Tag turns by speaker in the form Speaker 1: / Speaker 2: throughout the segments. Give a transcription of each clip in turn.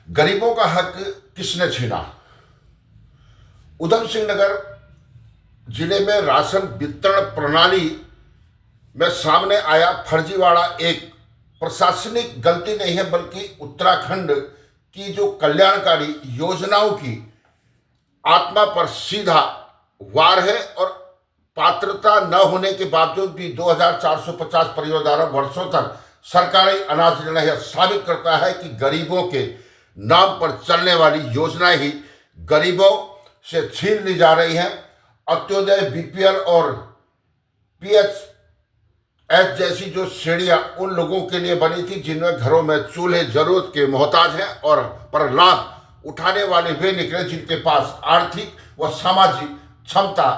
Speaker 1: गरीबों का हक किसने छीना? उधम सिंह नगर जिले में राशन वितरण प्रणाली में सामने आया फर्जीवाड़ा एक प्रशासनिक गलती नहीं है, बल्कि उत्तराखंड की जो कल्याणकारी योजनाओं की आत्मा पर सीधा वार है। और पात्रता न होने के बावजूद भी 2450 परिवारों द्वारा वर्षों तक सरकारी अनाज लेना यह साबित करता है कि गरीबों के नाम पर चलने वाली योजनाएं ही गरीबों से छीन ली जा रही हैं। अंत्योदय, बीपीएल और पीएचएस जैसी जो श्रेणियां उन लोगों के लिए बनी थी जिनमें घरों में चूल्हे जरूरत के मोहताज हैं, और पर लाभ उठाने वाले वे निकले जिनके पास आर्थिक व सामाजिक क्षमता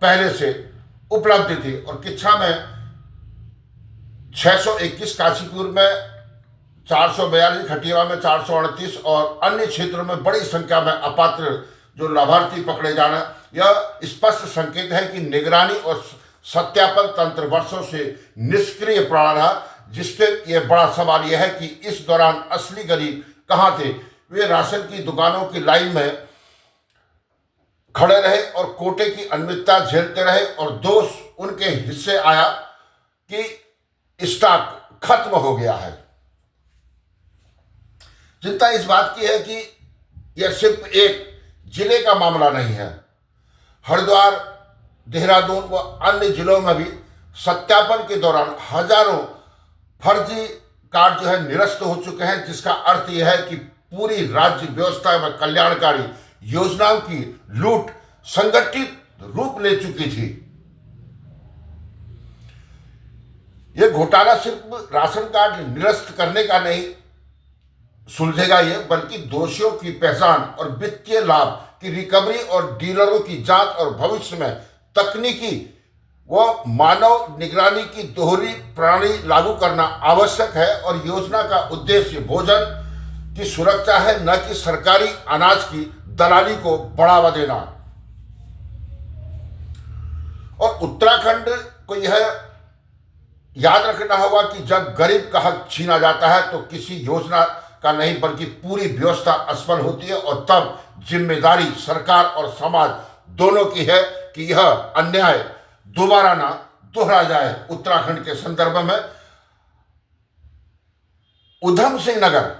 Speaker 1: पहले से उपलब्ध थी। और किच्छा में 621, काशीपुर में 442, खटिया में 438 और अन्य क्षेत्रों में बड़ी संख्या में अपात्र जो लाभार्थी पकड़े जाना, यह स्पष्ट संकेत है कि निगरानी और सत्यापन तंत्र वर्षों से निष्क्रिय पड़ा रहा। जिससे यह बड़ा सवाल यह है कि इस दौरान असली गरीब कहां थे? वे राशन की दुकानों की लाइन में खड़े रहे और कोटे की अनियमितता झेलते रहे, और दोष उनके हिस्से आया कि स्टॉक खत्म हो गया है। चिंता इस बात की है कि यह सिर्फ एक जिले का मामला नहीं है। हरिद्वार, देहरादून व अन्य जिलों में भी सत्यापन के दौरान हजारों फर्जी कार्ड जो है निरस्त हो चुके हैं, जिसका अर्थ यह है कि पूरी राज्य व्यवस्था में कल्याणकारी योजनाओं की लूट संगठित रूप ले चुकी थी। यह घोटाला सिर्फ राशन कार्ड निरस्त करने का नहीं सुलझेगा ये, बल्कि दोषियों की पहचान और वित्तीय लाभ की रिकवरी और डीलरों की जांच और भविष्य में तकनीकी व मानव निगरानी की दोहरी प्रणाली लागू करना आवश्यक है। और योजना का उद्देश्य भोजन की सुरक्षा है, न कि सरकारी अनाज की दलाली को बढ़ावा देना। और उत्तराखंड को यह याद रखना होगा कि जब गरीब का हक छीना जाता है तो किसी योजना का नहीं बल्कि पूरी व्यवस्था असफल होती है, और तब जिम्मेदारी सरकार और समाज दोनों की है कि यह अन्याय दोबारा ना दोहरा जाए। उत्तराखंड के संदर्भ में उधम सिंह नगर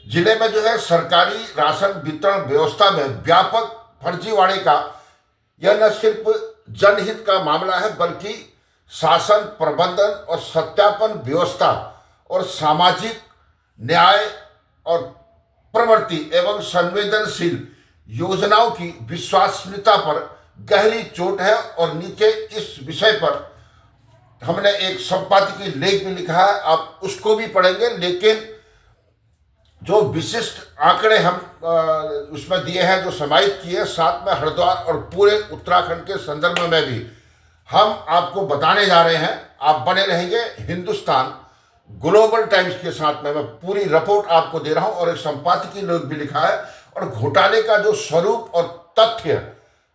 Speaker 1: जिले में जो है सरकारी राशन वितरण व्यवस्था में व्यापक फर्जीवाड़े का यह न सिर्फ जनहित का मामला है, बल्कि शासन, प्रबंधन और सत्यापन व्यवस्था और सामाजिक न्याय और प्रवृत्ति एवं संवेदनशील योजनाओं की विश्वसनीयता पर गहरी चोट है। और नीचे इस विषय पर हमने एक संपादकीय लेख भी लिखा है, आप उसको भी पढ़ेंगे। लेकिन जो विशिष्ट आंकड़े हम उसमें दिए हैं, जो समाहित किए, साथ में हरिद्वार और पूरे उत्तराखंड के संदर्भ में भी हम आपको बताने जा रहे हैं। आप बने रहेंगे हिंदुस्तान ग्लोबल टाइम्स के साथ में। मैं पूरी रिपोर्ट आपको दे रहा हूं और एक संपादकीय लेख भी लिखा है। और घोटाले का जो स्वरूप और तथ्य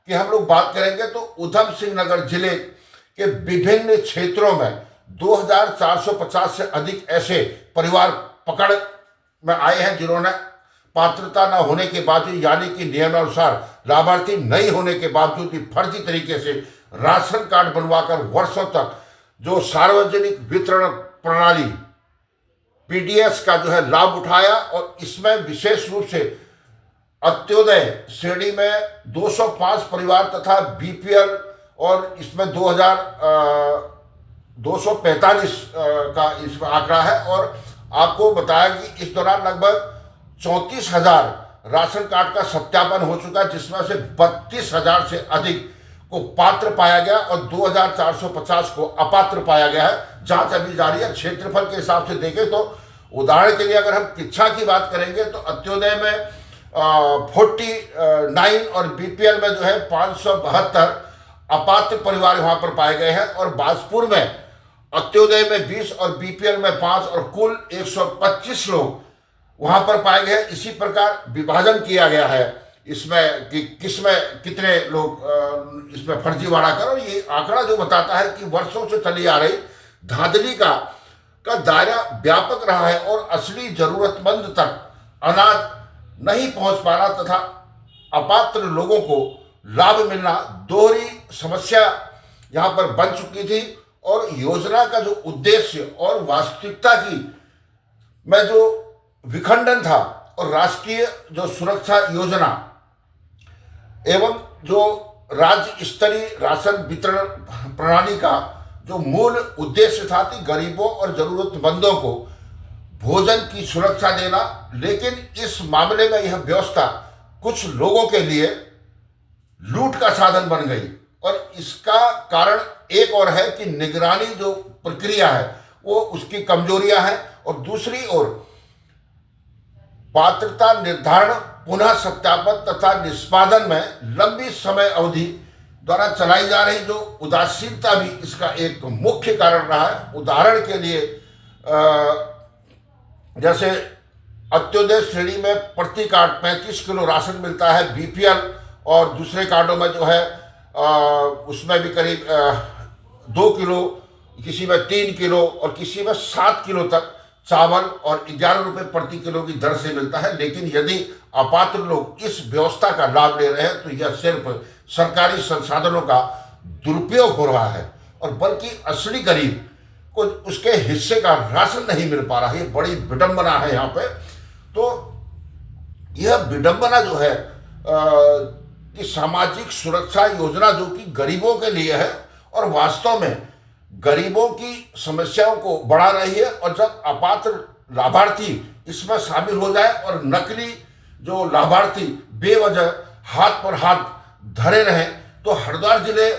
Speaker 1: की हम लोग बात करेंगे तो उधम सिंह नगर जिले के विभिन्न क्षेत्रों में 2450 से अधिक ऐसे परिवार पकड़ में आए हैं जिन्होंने पात्रता न होने के बावजूद, यानी कि नियमानुसार लाभार्थी नहीं होने के बावजूद भी फर्जी तरीके से राशन कार्ड बनवाकर वर्षों तक जो सार्वजनिक वितरण प्रणाली पीडीएस का जो है लाभ उठाया। और इसमें विशेष रूप से अंत्योदय श्रेणी में 205 परिवार तथा बीपीएल और इसमें 245 का इसमें आंकड़ा है। और आपको बताया कि इस दौरान लगभग 34,000 राशन कार्ड का सत्यापन हो चुका है, जिसमें से 32,000 से अधिक को पात्र पाया गया और 2450 को अपात्र पाया गया है। जांच अभी जारी है। क्षेत्रफल के हिसाब से देखें तो उदाहरण के लिए अगर हम किच्छा की बात करेंगे तो अंत्योदय में 49 और बीपीएल में जो है 572 अपात्र परिवार वहां पर पाए गए हैं। और बाजपुर में अंत्योदय में 20 और बीपीएल में 5 और कुल 125 लोग वहां पर पाए गए। इसी प्रकार विभाजन किया गया है इसमें कि किसमें कितने लोग इसमें फर्जीवाड़ा कर। और ये आंकड़ा जो बताता है कि वर्षों से चली आ रही धांधली का दायरा व्यापक रहा है और असली जरूरतमंद तक अनाज नहीं पहुंच पा रहा तथा अपात्र लोगों को लाभ मिलना दोहरी समस्या यहां पर बन चुकी थी। और योजना का जो उद्देश्य और वास्तविकता की में जो विखंडन था और राष्ट्रीय जो सुरक्षा योजना एवं जो राज्य स्तरीय राशन वितरण प्रणाली का जो मूल उद्देश्य था कि गरीबों और जरूरतमंदों को भोजन की सुरक्षा देना, लेकिन इस मामले में यह व्यवस्था कुछ लोगों के लिए लूट का साधन बन गई। और इसका कारण एक और है कि निगरानी जो प्रक्रिया है वो उसकी कमजोरियां हैं, और दूसरी ओर पात्रता निर्धारण, पुनः सत्यापन तथा निष्पादन में लंबी समय अवधि द्वारा चलाई जा रही जो उदासीनता भी इसका एक मुख्य कारण रहा है। उदाहरण के लिए जैसे अंत्योदय श्रेणी में प्रति कार्ड 35 किलो राशन मिलता है, बीपीएल और दूसरे कार्डों में जो है उसमें भी करीब 2 किलो, किसी में 3 किलो और किसी में 7 किलो तक चावल और 11 रुपये प्रति किलो की दर से मिलता है। लेकिन यदि अपात्र लोग इस व्यवस्था का लाभ ले रहे हैं तो यह सिर्फ सरकारी संसाधनों का दुरुपयोग हो रहा है, और बल्कि असली गरीब को उसके हिस्से का राशन नहीं मिल पा रहा है। ये बड़ी विडंबना है यहाँ पे। तो यह विडंबना जो है कि सामाजिक सुरक्षा योजना जो कि गरीबों के लिए है और वास्तव में गरीबों की समस्याओं को बढ़ा रही है, और जब अपात्र लाभार्थी इसमें शामिल हो जाए और नकली जो लाभार्थी बेवजह हाथ पर हाथ धरे रहें, तो हरिद्वार जिले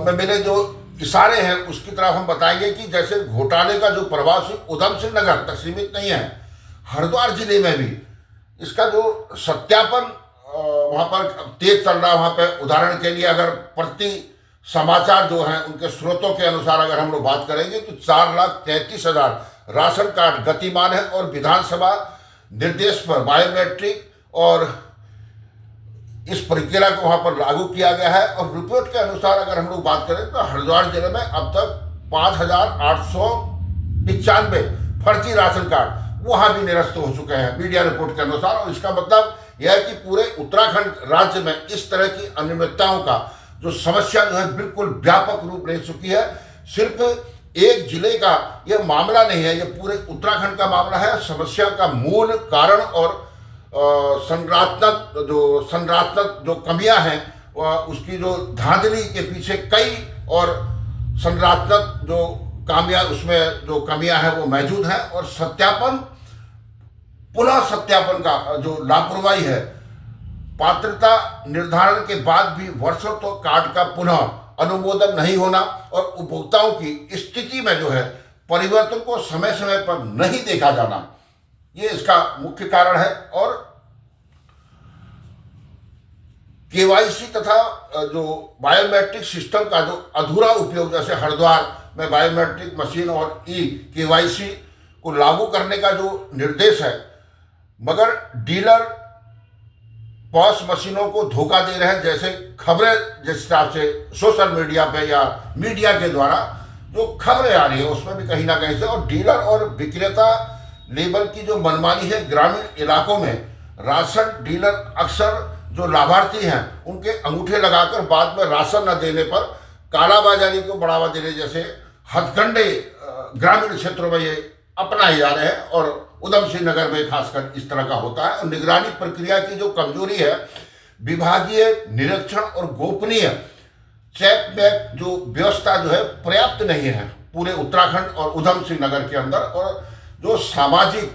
Speaker 1: में मेरे जो इशारे हैं उसकी तरफ हम बताएंगे कि जैसे घोटाले का जो प्रभाव सिर्फ उधम सिंह नगर तक सीमित नहीं है, हरिद्वार जिले में भी इसका जो सत्यापन वहाँ पर तेज चल रहा है। वहाँ पर उदाहरण के लिए अगर प्रति समाचार जो हैं उनके स्रोतों के अनुसार अगर हम लोग बात करेंगे तो 4,33,000 राशन कार्ड गतिमान है, और विधानसभा निर्देश पर बायोमेट्रिक और इस प्रक्रिया को वहाँ पर लागू किया गया है। और रिपोर्ट के अनुसार अगर हम लोग बात करें तो हरिद्वार जिले में अब तक 5,895 फर्जी राशन कार्ड वहाँ भी निरस्त हो चुके हैं मीडिया रिपोर्ट के अनुसार। और इसका मतलब यह है कि पूरे उत्तराखंड राज्य में इस तरह की अनियमितताओं का जो समस्या जो है बिल्कुल व्यापक रूप ले चुकी है। सिर्फ एक जिले का यह मामला नहीं है, यह पूरे उत्तराखंड का मामला है। समस्या का मूल कारण और संरचनात्मक जो कमियां हैं उसकी जो धांधली के पीछे कई और संरचनात्मक जो कामयाब उसमें जो कमियां हैं वो मौजूद हैं। और सत्यापन, पुनः सत्यापन का जो लापरवाही है, पात्रता निर्धारण के बाद भी वर्षों तो कार्ड का पुनः अनुमोदन नहीं होना और उपभोक्ताओं की स्थिति में जो है परिवर्तन को समय समय पर नहीं देखा जाना, ये इसका मुख्य कारण है। और केवाईसी तथा जो बायोमेट्रिक सिस्टम का जो अधूरा उपयोग, जैसे हरिद्वार में बायोमेट्रिक मशीन और केवाईसी को लागू करने का जो निर्देश है, मगर डीलर पॉस मशीनों को धोखा दे रहे हैं। जैसे खबरें जिस हिसाब से सोशल मीडिया पे या मीडिया के द्वारा जो खबरें आ रही है उसमें भी कहीं ना कहीं से, और डीलर और विक्रेता लेबल की जो मनमानी है। ग्रामीण इलाकों में राशन डीलर अक्सर जो लाभार्थी हैं उनके अंगूठे लगाकर बाद में राशन न देने पर कालाबाजारी को बढ़ावा देने जैसे हथकंडे ग्रामीण क्षेत्रों में ये अपनाए जा रहे हैं, और उधम सिंह नगर में खासकर इस तरह का होता है। और निगरानी प्रक्रिया की जो कमजोरी है, विभागीय निरीक्षण और गोपनीय चेक बैक जो व्यवस्था जो है पर्याप्त नहीं है पूरे उत्तराखंड और उधम सिंह नगर के अंदर। और जो सामाजिक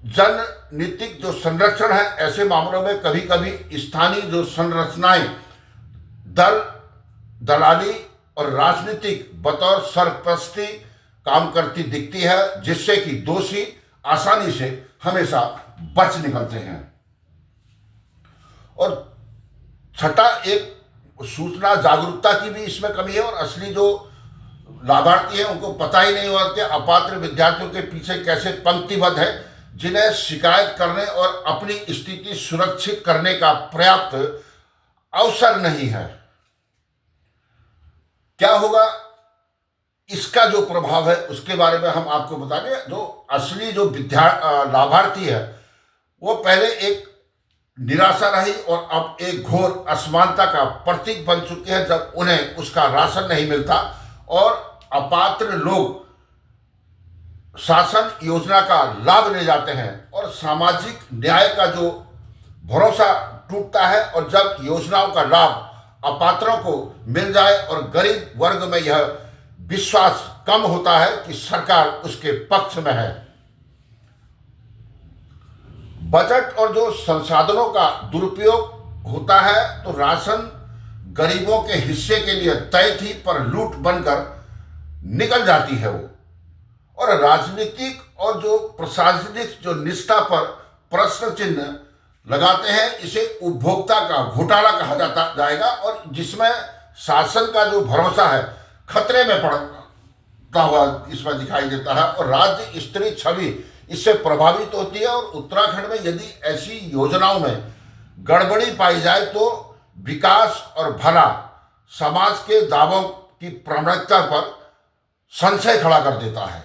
Speaker 1: जननीतिक जो संरक्षण है, ऐसे मामलों में कभी कभी स्थानीय जो संरचनाएं दल दलाली और राजनीतिक बतौर सरपरस्ती काम करती दिखती है, जिससे कि दोषी आसानी से हमेशा बच निकलते हैं। और छठा, एक सूचना जागरूकता की भी इसमें कमी है, और असली जो लाभार्थी है उनको पता ही नहीं हुआ कि अपात्र विद्यार्थियों के पीछे कैसे पंक्तिबद्ध है, जिन्हें शिकायत करने और अपनी स्थिति सुरक्षित करने का पर्याप्त अवसर नहीं है। क्या होगा इसका जो प्रभाव है उसके बारे में हम आपको बता दें। जो असली जो लाभार्थी है वो पहले एक निराशा रही और अब एक घोर असमानता का प्रतीक बन चुके हैं, जब उन्हें उसका राशन नहीं मिलता और अपात्र लोग शासन योजना का लाभ ले जाते हैं और सामाजिक न्याय का जो भरोसा टूटता है। और जब योजनाओं का लाभ अपात्रों को मिल जाए और गरीब वर्ग में यह विश्वास कम होता है कि सरकार उसके पक्ष में है। बजट और जो संसाधनों का दुरुपयोग होता है तो राशन गरीबों के हिस्से के लिए तय थी पर लूट बनकर निकल जाती है वो। और राजनीतिक और जो प्रशासनिक जो निष्ठा पर प्रश्न चिन्ह लगाते हैं, इसे उपभोक्ता का घोटाला कहा जाएगा और जिसमें शासन का जो भरोसा है खतरे में पड़ता हुआ इसमें दिखाई देता है और राज्य स्तरीय छवि इससे प्रभावित होती है। और उत्तराखंड में यदि ऐसी योजनाओं में गड़बड़ी पाई जाए तो विकास और भला समाज के दावों की प्रामाणिकता पर संशय खड़ा कर देता है।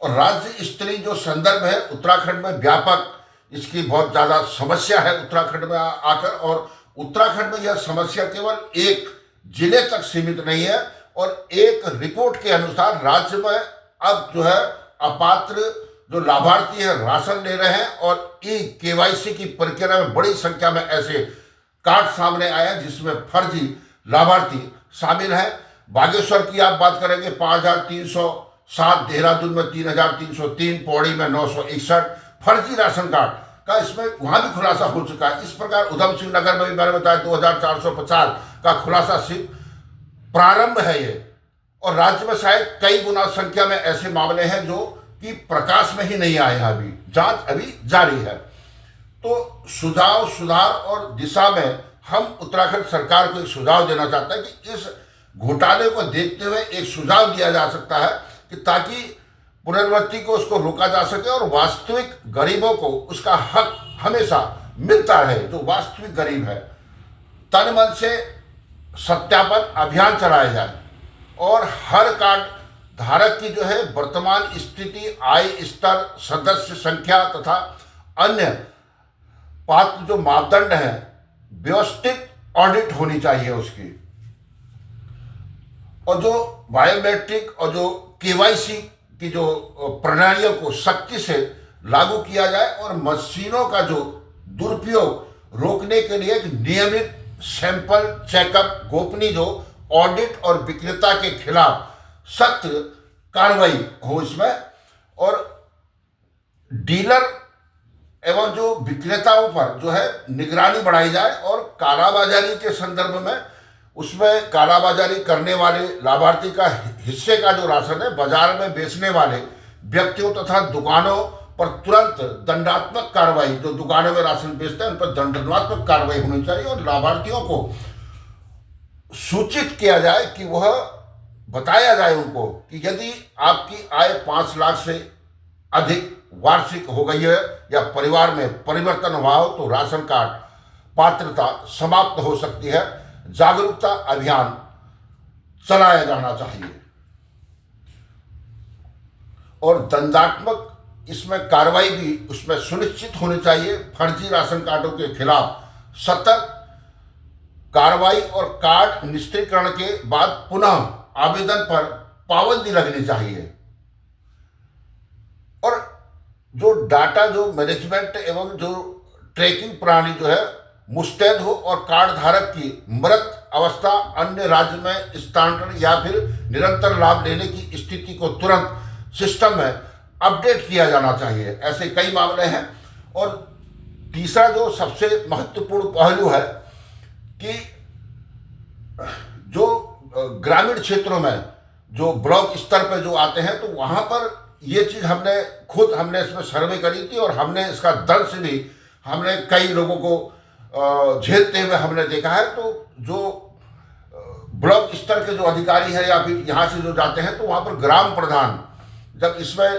Speaker 1: और राज्य स्तरीय जो संदर्भ है उत्तराखंड में व्यापक, इसकी बहुत ज़्यादा समस्या है उत्तराखंड में आकर। और उत्तराखंड में यह समस्या केवल एक जिले तक सीमित नहीं है और एक रिपोर्ट के अनुसार राज्य में अब जो है अपात्र जो लाभार्थी है राशन ले रहे हैं और KYC की प्रक्रिया में बड़ी संख्या में ऐसे कार्ड सामने आए हैं जिसमें फर्जी लाभार्थी शामिल हैं। बागेश्वर की आप बात करेंगे 5307, देहरादून में 3303, पौड़ी में 961 फर्जी राशन कार्ड का इसमें वहां भी खुलासा हो चुका है। इस प्रकार उधम सिंह नगर में भी मैंने बताया 2450 का खुलासा सिर्फ प्रारंभ है ये। और राज्य में शायद कई गुना संख्या में ऐसे मामले हैं जो कि प्रकाश में ही नहीं आए हैं, अभी जांच अभी जारी है। तो सुझाव, सुधार और दिशा में हम उत्तराखंड सरकार को एक सुझाव देना चाहते हैं कि इस घोटाले को देखते हुए एक सुझाव दिया जा सकता है कि ताकि पुनर्वृत्ति को उसको रोका जा सके और वास्तविक गरीबों को उसका हक हमेशा मिलता रहे। जो वास्तविक गरीब है तन मन से सत्यापन अभियान चलाया जाए और हर कार्ड धारक की जो है वर्तमान स्थिति, आय स्तर, सदस्य संख्या तथा अन्य पात्र जो मापदंड हैं व्यवस्थित ऑडिट होनी चाहिए उसकी। और जो बायोमेट्रिक और जो KYC की जो प्रणालियों को सख्ती से लागू किया जाए और मशीनों का जो दुरुपयोग रोकने के लिए एक नियमित सैंपल चेकअप, गोपनीय जो ऑडिट और विक्रेता के खिलाफ सख्त कार्रवाई हो इसमें। और डीलर एवं जो विक्रेताओं पर जो है निगरानी बढ़ाई जाए और कालाबाजारी के संदर्भ में उसमें कालाबाजारी करने वाले लाभार्थी का हिस्से का जो राशन है बाजार में बेचने वाले व्यक्तियों तथा दुकानों पर तुरंत दंडात्मक कार्रवाई, जो दुकानों में राशन बेचते हैं उन पर दंडात्मक कार्रवाई होनी चाहिए और लाभार्थियों को सूचित किया जाए कि वह बताया जाए उनको कि यदि आपकी आय 5 लाख से अधिक वार्षिक हो गई है या परिवार में परिवर्तन हुआ हो तो राशन कार्ड पात्रता समाप्त हो सकती है। जागरूकता अभियान चलाया जाना चाहिए और दंडात्मक इसमें कार्रवाई भी उसमें सुनिश्चित होनी चाहिए। फर्जी राशन कार्डों के खिलाफ सतर्क कार्रवाई और कार्ड निष्क्रियकरण के बाद पुनः आवेदन पर पाबंदी लगनी चाहिए। और जो डाटा जो मैनेजमेंट एवं जो ट्रैकिंग प्रणाली जो है मुस्तैद हो और कार्ड धारक की मृत अवस्था, अन्य राज्य में स्थानांतरण या फिर निरंतर लाभ लेने की स्थिति को तुरंत सिस्टम में अपडेट किया जाना चाहिए। ऐसे कई मामले हैं। और तीसरा जो सबसे महत्वपूर्ण पहलू है कि जो ग्रामीण क्षेत्रों में जो ब्लॉक स्तर पर जो आते हैं तो वहाँ पर ये चीज़ हमने इसमें सर्वे करी थी और हमने इसका दर्द से भी हमने कई लोगों को झेलते हुए हमने देखा है। तो जो ब्लॉक स्तर के जो अधिकारी हैं या फिर यहाँ से जो जाते हैं तो वहाँ पर ग्राम प्रधान जब इसमें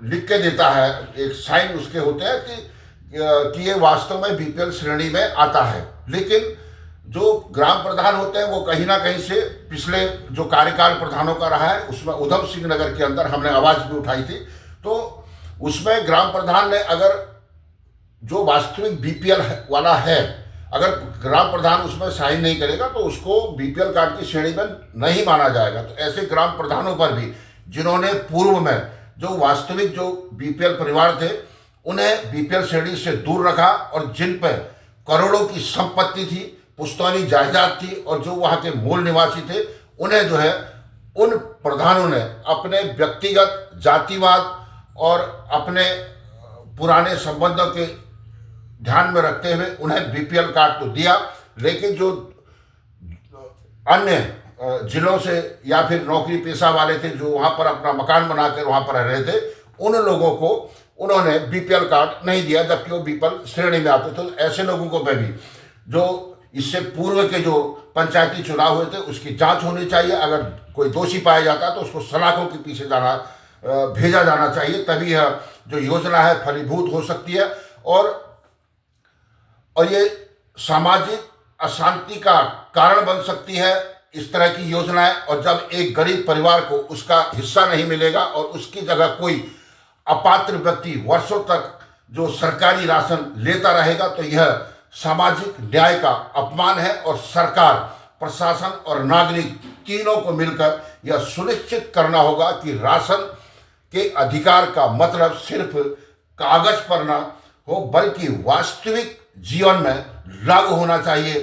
Speaker 1: लिख के देता है, एक साइन उसके होते हैं कि ये वास्तव में BPL श्रेणी में आता है, लेकिन जो ग्राम प्रधान होते हैं वो कहीं ना कहीं से पिछले जो कार्यकाल प्रधानों का रहा है उसमें उधम सिंह नगर के अंदर हमने आवाज भी उठाई थी। तो उसमें ग्राम प्रधान ने अगर जो वास्तविक बीपीएल वाला है, अगर ग्राम प्रधान उसमें साइन नहीं करेगा तो उसको बीपीएल कार्ड की श्रेणी में नहीं माना जाएगा। तो ऐसे ग्राम प्रधानों पर भी जिन्होंने पूर्व में जो वास्तविक जो बीपीएल परिवार थे उन्हें बीपीएल श्रेणी से दूर रखा और जिन पर करोड़ों की संपत्ति थी, पुश्तौनी जायदाद थी और जो वहाँ के मूल निवासी थे, उन्हें जो है उन प्रधानों ने अपने व्यक्तिगत जातिवाद और अपने पुराने संबंधों के ध्यान में रखते हुए उन्हें बीपीएल कार्ड तो दिया, लेकिन जो अन्य जिलों से या फिर नौकरी पेशा वाले थे जो वहाँ पर अपना मकान बनाकर वहाँ पर रह रहे थे, उन लोगों को उन्होंने बीपीएल कार्ड नहीं दिया, जबकि वो बीपीएल श्रेणी में आते थे। तो ऐसे लोगों को भी जो इससे पूर्व के जो पंचायती चुनाव हुए थे उसकी जांच होनी चाहिए। अगर कोई दोषी पाया जाता है तो उसको सलाखों के पीछे भेजा जाना चाहिए, तभी यह जो योजना है फलीभूत हो सकती है और ये सामाजिक अशांति का कारण बन सकती है इस तरह की योजनाएं। और जब एक गरीब परिवार को उसका हिस्सा नहीं मिलेगा और उसकी जगह कोई अपात्र व्यक्ति वर्षों तक जो सरकारी राशन लेता रहेगा तो यह सामाजिक न्याय का अपमान है। और सरकार, प्रशासन और नागरिक तीनों को मिलकर यह सुनिश्चित करना होगा कि राशन के अधिकार का मतलब सिर्फ कागज पर न हो बल्कि वास्तविक जीवन में लागू होना चाहिए।